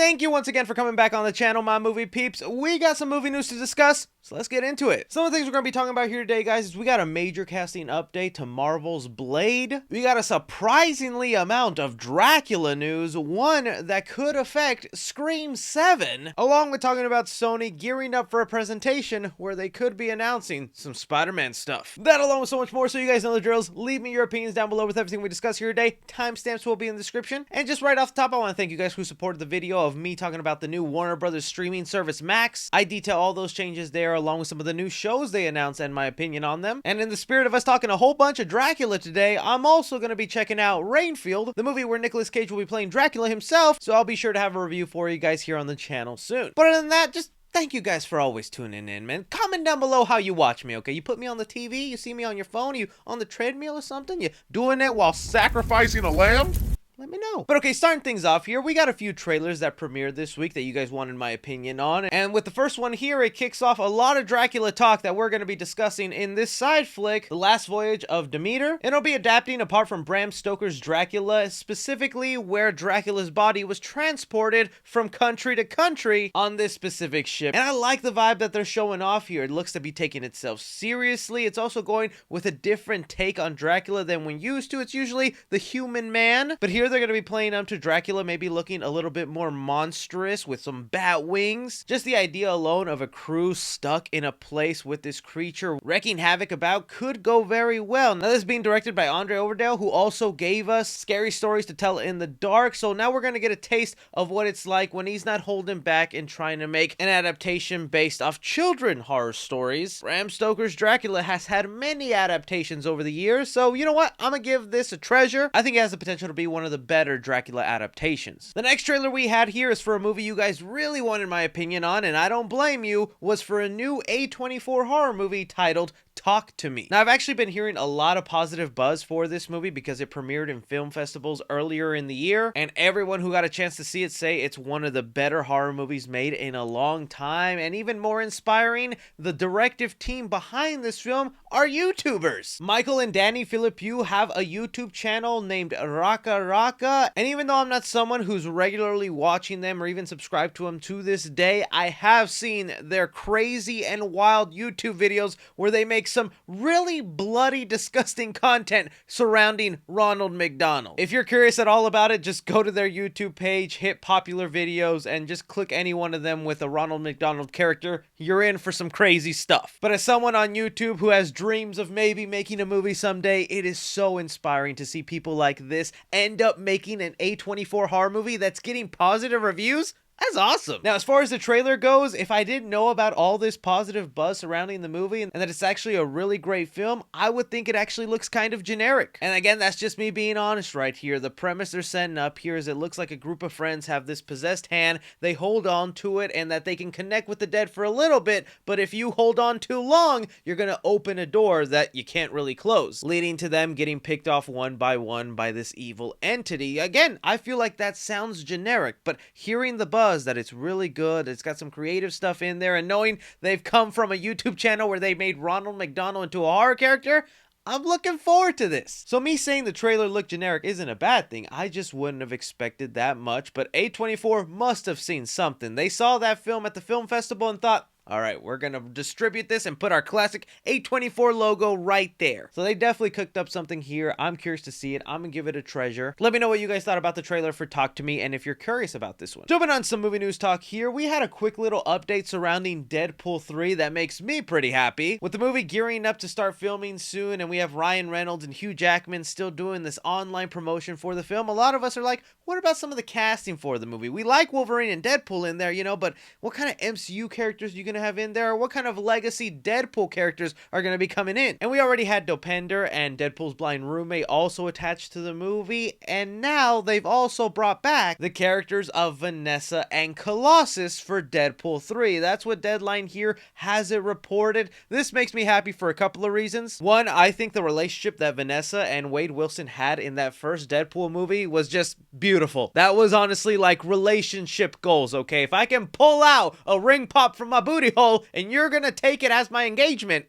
Thank you once again for coming back on the channel, my movie peeps. We got some movie news to discuss, so let's get into it. Some of the things we're going to be talking about here today, guys, is we got a major casting update to Marvel's Blade. We got a surprisingly amount of Dracula news, one that could affect Scream 7, along with talking about Sony gearing up for a presentation where they could be announcing some Spider-Man stuff. That along with so much more, so you guys know the drills. Leave me your opinions down below with everything we discuss here today. Timestamps will be in the description. And just right off the top, I want to thank you guys who supported the video of me talking about the new Warner Brothers streaming service Max. I detail all those changes there along with some of the new shows they announced and my opinion on them. And in the spirit of us talking a whole bunch of Dracula today, I'm also going to be checking out Rainfield, the movie where Nicolas Cage will be playing Dracula himself, so I'll be sure to have a review for you guys here on the channel soon. But other than that, just thank you guys for always tuning in, man. Comment down below how you watch me, okay? You put me on the TV, you see me on your phone, you on the treadmill or something, you doing it while sacrificing a lamb? Let me know. But okay, starting things off here, we got a few trailers that premiered this week that you guys wanted my opinion on. And with the first one here, it kicks off a lot of Dracula talk that we're going to be discussing in this side flick, The Last Voyage of Demeter. And it'll be adapting apart from Bram Stoker's Dracula, specifically where Dracula's body was transported from country to country on this specific ship. And I like the vibe that they're showing off here. It looks to be taking itself seriously. It's also going with a different take on Dracula than we're used to. It's usually the human man, but here they're going to be playing up to Dracula maybe looking a little bit more monstrous with some bat wings. Just the idea alone of a crew stuck in a place with this creature wreaking havoc about could go very well. Now this is being directed by Andre Overdale, who also gave us Scary Stories to Tell in the Dark, so now we're going to get a taste of what it's like when he's not holding back and trying to make an adaptation based off children horror stories. Bram Stoker's Dracula has had many adaptations over the years, so you know what? I'm going to give this a treasure. I think it has the potential to be one of the better Dracula adaptations. The next trailer we had here is for a movie you guys really wanted my opinion on, and I don't blame you, was for a new A24 horror movie titled Talk to Me. Now, I've actually been hearing a lot of positive buzz for this movie because it premiered in film festivals earlier in the year, and everyone who got a chance to see it say it's one of the better horror movies made in a long time, and even more inspiring, the directive team behind this film are YouTubers. Michael and Danny Philippou have a YouTube channel named Raka Raka, and even though I'm not someone who's regularly watching them or even subscribed to them to this day, I have seen their crazy and wild YouTube videos where they make some really bloody, disgusting content surrounding Ronald McDonald. If you're curious at all about it, just go to their YouTube page, hit popular videos, and just click any one of them with a Ronald McDonald character. You're in for some crazy stuff. But as someone on YouTube who has dreams of maybe making a movie someday, it is so inspiring to see people like this end up making an A24 horror movie that's getting positive reviews. That's awesome. Now, as far as the trailer goes, if I didn't know about all this positive buzz surrounding the movie and that it's actually a really great film, I would think it actually looks kind of generic. And again, that's just me being honest right here. The premise they're setting up here is it looks like a group of friends have this possessed hand, they hold on to it, and that they can connect with the dead for a little bit, but if you hold on too long, you're gonna open a door that you can't really close, leading to them getting picked off one by this evil entity. Again, I feel like that sounds generic, but hearing the buzz that it's really good, it's got some creative stuff in there, and knowing they've come from a YouTube channel where they made Ronald McDonald into a horror character, I'm looking forward to this. So me saying the trailer looked generic isn't a bad thing. I just wouldn't have expected that much, but A24 must have seen something. They saw that film at the film festival and thought, all right, we're going to distribute this and put our classic A24 logo right there. So they definitely cooked up something here. I'm curious to see it. I'm going to give it a treasure. Let me know what you guys thought about the trailer for Talk to Me and if you're curious about this one. Jumping on some movie news talk here, we had a quick little update surrounding Deadpool 3 that makes me pretty happy. With the movie gearing up to start filming soon and we have Ryan Reynolds and Hugh Jackman still doing this online promotion for the film, a lot of us are like, what about some of the casting for the movie? We like Wolverine and Deadpool in there, you know, but what kind of MCU characters are you going to have in there? What kind of legacy Deadpool characters are going to be coming in? And we already had Dopinder and Deadpool's blind roommate also attached to the movie, and now they've also brought back the characters of Vanessa and Colossus for Deadpool 3. That's what Deadline here has it reported. This makes me happy for a couple of reasons. One, I think the relationship that Vanessa and Wade Wilson had in that first Deadpool movie was just beautiful. That was honestly like relationship goals, okay? If I can pull out a ring pop from my booty hole and you're gonna take it as my engagement,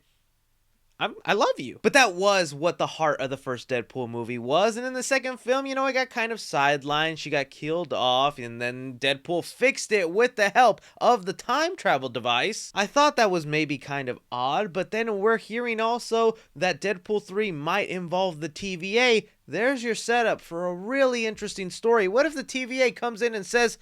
I love you. But that was what the heart of the first Deadpool movie was. And in the second film, you know, it got kind of sidelined. She got killed off, and then Deadpool fixed it with the help of the time travel device. I thought that was maybe kind of odd, but then we're hearing also that Deadpool 3 might involve the TVA. There's your setup for a really interesting story. What if the TVA comes in and says,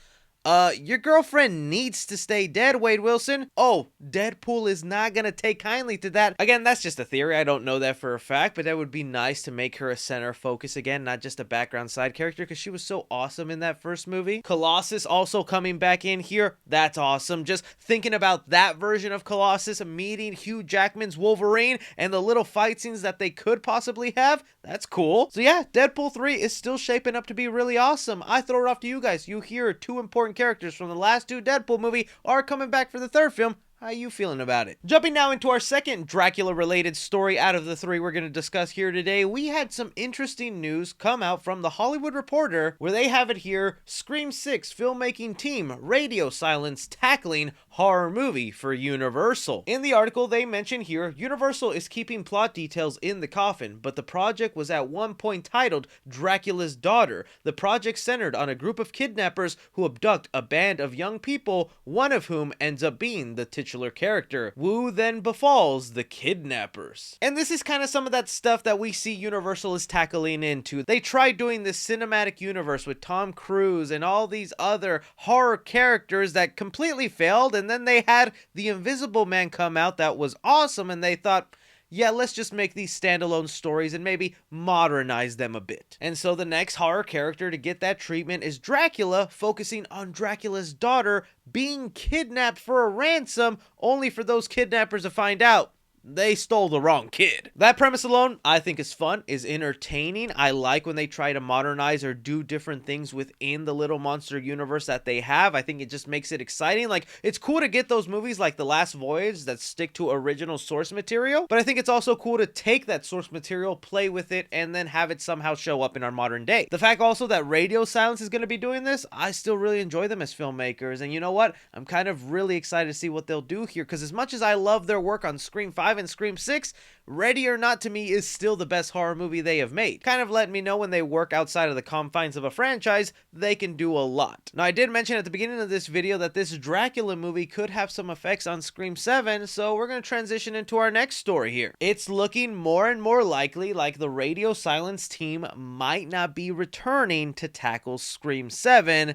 your girlfriend needs to stay dead, Wade Wilson? Oh, Deadpool is not gonna take kindly to that. Again, that's just a theory. I don't know that for a fact, but that would be nice to make her a center focus again, not just a background side character, because she was so awesome in that first movie. Colossus also coming back in here. That's awesome. Just thinking about that version of Colossus meeting Hugh Jackman's Wolverine and the little fight scenes that they could possibly have. That's cool. So yeah, Deadpool 3 is still shaping up to be really awesome. I throw it off to you guys. You hear two important characters from the last two Deadpool movie are coming back for the third film. How you feeling about it? Jumping now into our second Dracula-related story out of the three we're going to discuss here today, we had some interesting news come out from The Hollywood Reporter, where they have it here, Scream 6 filmmaking team, radio silence tackling horror movie for Universal. In the article, they mention here, Universal is keeping plot details in the coffin, but the project was at one point titled Dracula's Daughter. The project centered on a group of kidnappers who abduct a band of young people, one of whom ends up being the titular character. Wu then befalls the kidnappers. And this is kind of some of that stuff that we see Universal is tackling into. They tried doing this cinematic universe with Tom Cruise and all these other horror characters that completely failed, and then they had the Invisible Man come out that was awesome, and they thought, yeah, let's just make these standalone stories and maybe modernize them a bit. And so the next horror character to get that treatment is Dracula, focusing on Dracula's daughter being kidnapped for a ransom, only for those kidnappers to find out they stole the wrong kid. That premise alone, I think, is fun, is entertaining. I like when they try to modernize or do different things within the little monster universe that they have. I think it just makes it exciting. Like, it's cool to get those movies like The Last Voyage that stick to original source material, but I think it's also cool to take that source material, play with it, and then have it somehow show up in our modern day. The fact also that Radio Silence is going to be doing this, I still really enjoy them as filmmakers, and you know what? I'm kind of really excited to see what they'll do here, because as much as I love their work on Scream 5 and Scream 6, Ready or Not to me is still the best horror movie they have made. Kind of letting me know when they work outside of the confines of a franchise, they can do a lot. Now, I did mention at the beginning of this video that this Dracula movie could have some effects on Scream 7, so we're going to transition into our next story here. It's looking more and more likely like the Radio Silence team might not be returning to tackle Scream 7,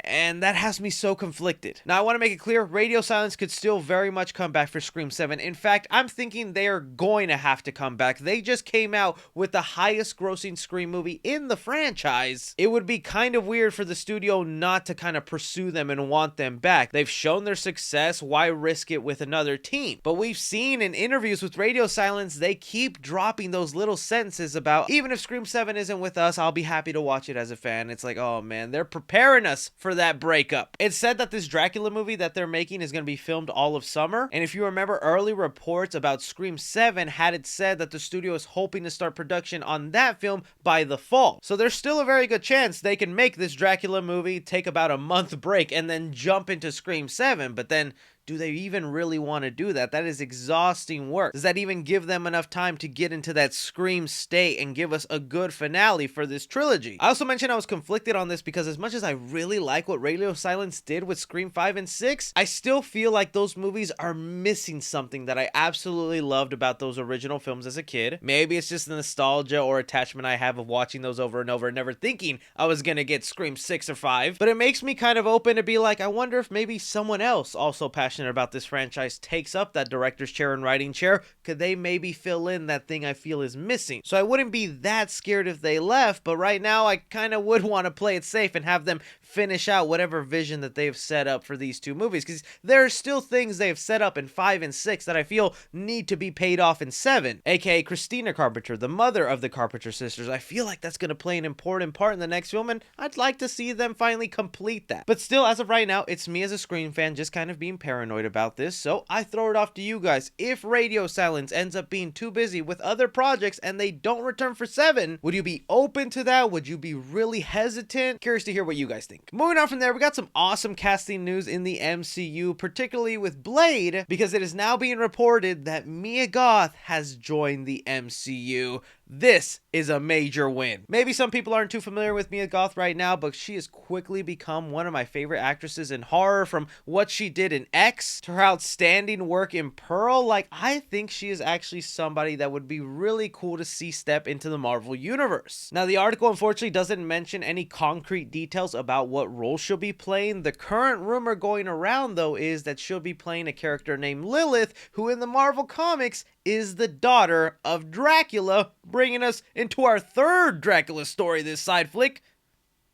and that has me so conflicted. Now, I want to make it clear, Radio Silence could still very much come back for Scream 7. In fact, I'm thinking they are going to have to come back. They just came out with the highest grossing Scream movie in the franchise. It would be kind of weird for the studio not to kind of pursue them and want them back. They've shown their success, why risk it with another team? But we've seen in interviews with Radio Silence, they keep dropping those little sentences about, even if Scream 7 isn't with us, I'll be happy to watch it as a fan. It's like, oh man, they're preparing us for that breakup. It's said that this Dracula movie that they're making is going to be filmed all of summer, and if you remember, early reports about Scream 7 had it said that the studio is hoping to start production on that film by the fall. So there's still a very good chance they can make this Dracula movie, take about a month break, and then jump into Scream 7, but then do they even really want to do that? That is exhausting work. Does that even give them enough time to get into that Scream state and give us a good finale for this trilogy? I also mentioned I was conflicted on this because as much as I really like what Radio Silence did with Scream 5 and 6, I still feel like those movies are missing something that I absolutely loved about those original films as a kid. Maybe it's just the nostalgia or attachment I have of watching those over and over and never thinking I was gonna get Scream 6 or 5, but it makes me kind of open to be like, I wonder if maybe someone else also passionate about this franchise takes up that director's chair and writing chair. Could they maybe fill in that thing I feel is missing? So I wouldn't be that scared if they left, but right now I kind of would want to play it safe and have them finish out whatever vision that they've set up for these two movies, because there are still things they've set up in 5 and 6 that I feel need to be paid off in 7, aka Christina Carpenter, the mother of the Carpenter sisters. I feel like that's going to play an important part in the next film, and I'd like to see them finally complete that. But still, as of right now, it's me as a Scream fan just kind of being paranoid about this, so I throw it off to you guys. If Radio Silence ends up being too busy with other projects and they don't return for 7, would you be open to that? Would you be really hesitant? Curious to hear what you guys think. think. Moving on from there, we got some awesome casting news in the MCU, particularly with Blade, because it is now being reported that Mia Goth has joined the MCU. This is a major win. Maybe some people aren't too familiar with Mia Goth right now, but she has quickly become one of my favorite actresses in horror, from what she did in X to her outstanding work in Pearl. Like, I think she is actually somebody that would be really cool to see step into the Marvel Universe. Now, the article unfortunately doesn't mention any concrete details about what role she'll be playing. The current rumor going around, though, is that she'll be playing a character named Lilith, who in the Marvel Comics is the daughter of Dracula, bringing us into our third Dracula story this side flick.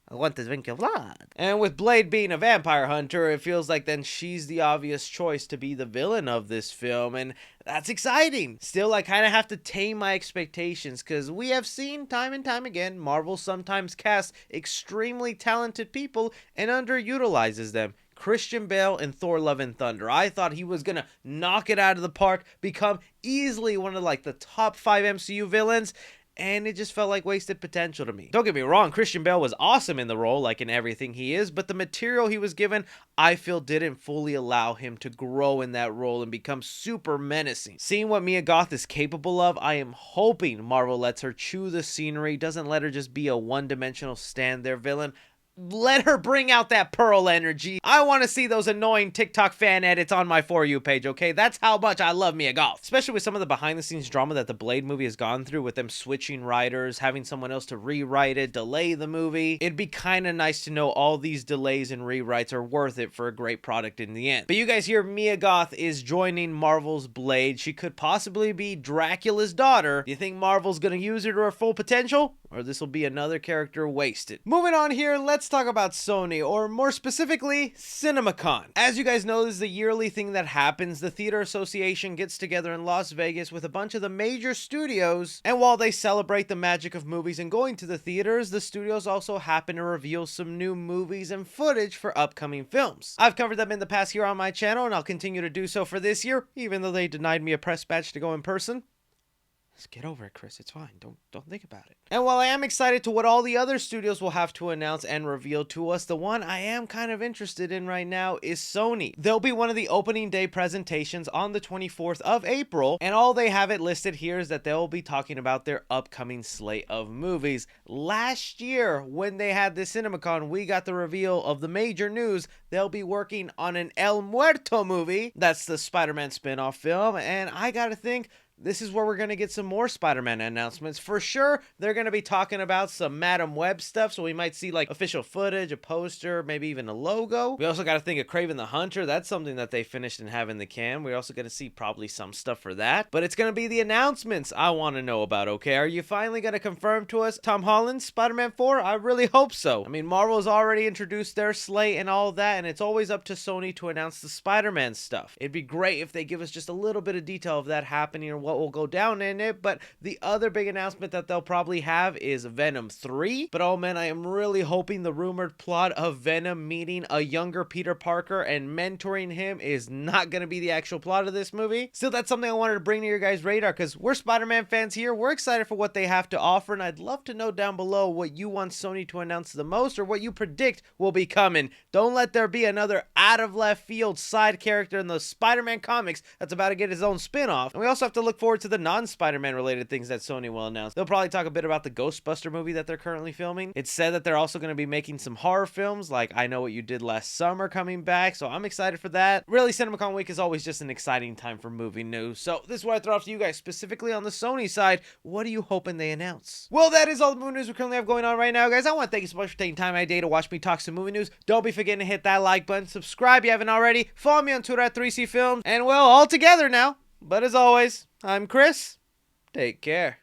I want to drink your blood. And with Blade being a vampire hunter, it feels like then she's the obvious choice to be the villain of this film, and that's exciting. Still, I kind of have to tame my expectations, because we have seen time and time again, Marvel sometimes casts extremely talented people and underutilizes them. Christian Bale in Thor Love and Thunder. I thought he was gonna knock it out of the park, become easily one of the top 5 MCU villains, and it just felt like wasted potential to me. Don't get me wrong, Christian Bale was awesome in the role, like in everything he is, but the material he was given, I feel didn't fully allow him to grow in that role and become super menacing. Seeing what Mia Goth is capable of, I am hoping Marvel lets her chew the scenery, doesn't let her just be a one-dimensional stand-there villain. Let her bring out that Pearl energy. I want to see those annoying TikTok fan edits on my For You page, okay? That's how much I love Mia Goth. Especially with some of the behind-the-scenes drama that the Blade movie has gone through, with them switching writers, having someone else to rewrite it, delay the movie. It'd be kind of nice to know all these delays and rewrites are worth it for a great product in the end. But you guys hear Mia Goth is joining Marvel's Blade. She could possibly be Dracula's daughter. Do you think Marvel's gonna use her to her full potential? Or this will be another character wasted? Moving on here, let's talk about Sony, or more specifically, CinemaCon. As you guys know, this is a yearly thing that happens. The Theater Association gets together in Las Vegas with a bunch of the major studios, and while they celebrate the magic of movies and going to the theaters, the studios also happen to reveal some new movies and footage for upcoming films. I've covered them in the past here on my channel, and I'll continue to do so for this year, even though they denied me a press badge to go in person. Just get over it, Chris. It's fine. Don't think about it. And while I am excited to what all the other studios will have to announce and reveal to us, the one I am kind of interested in right now is Sony. They'll be one of the opening day presentations on the 24th of April, and all they have it listed here is that they'll be talking about their upcoming slate of movies. Last year, when they had this CinemaCon, we got the reveal of the major news. They'll be working on an El Muerto movie. That's the Spider-Man spin-off film, and I gotta think, this is where we're going to get some more Spider-Man announcements. For sure, they're going to be talking about some Madam Web stuff, so we might see official footage, a poster, maybe even a logo. We also got to think of Kraven the Hunter. That's something that they finished and have in the can. We're also going to see probably some stuff for that. But it's going to be the announcements I want to know about, okay? Are you finally going to confirm to us Tom Holland's Spider-Man 4? I really hope so. I mean, Marvel's already introduced their slate and all that, and it's always up to Sony to announce the Spider-Man stuff. It'd be great if they give us just a little bit of detail of that happening or what will go down in it. But the other big announcement that they'll probably have is Venom 3. But oh man, I am really hoping the rumored plot of Venom meeting a younger Peter Parker and mentoring him is not going to be the actual plot of this movie. Still, that's something I wanted to bring to your guys' radar, because we're Spider-Man fans here. We're excited for what they have to offer, and I'd love to know down below what you want Sony to announce the most, or what you predict will be coming. Don't let there be another out of left field side character in the Spider-Man comics that's about to get his own spin-off. And we also have to look forward to the non-Spider-Man related things that Sony will announce. They'll probably talk a bit about the Ghostbuster movie that they're currently filming. It's said that they're also going to be making some horror films like I Know What You Did Last Summer coming back, so I'm excited for that. Really, CinemaCon week is always just an exciting time for movie news. So this is what I throw off to you guys, specifically on the Sony side. What are you hoping they announce? Well, that is all the movie news we currently have going on right now, guys. I want to thank you so much for taking time out of your day to watch me talk some movie news. Don't be forgetting to hit that like button, subscribe if you haven't already, follow me on Twitter at 3C Films, and well, all together now. But as always, I'm Chris. Take care.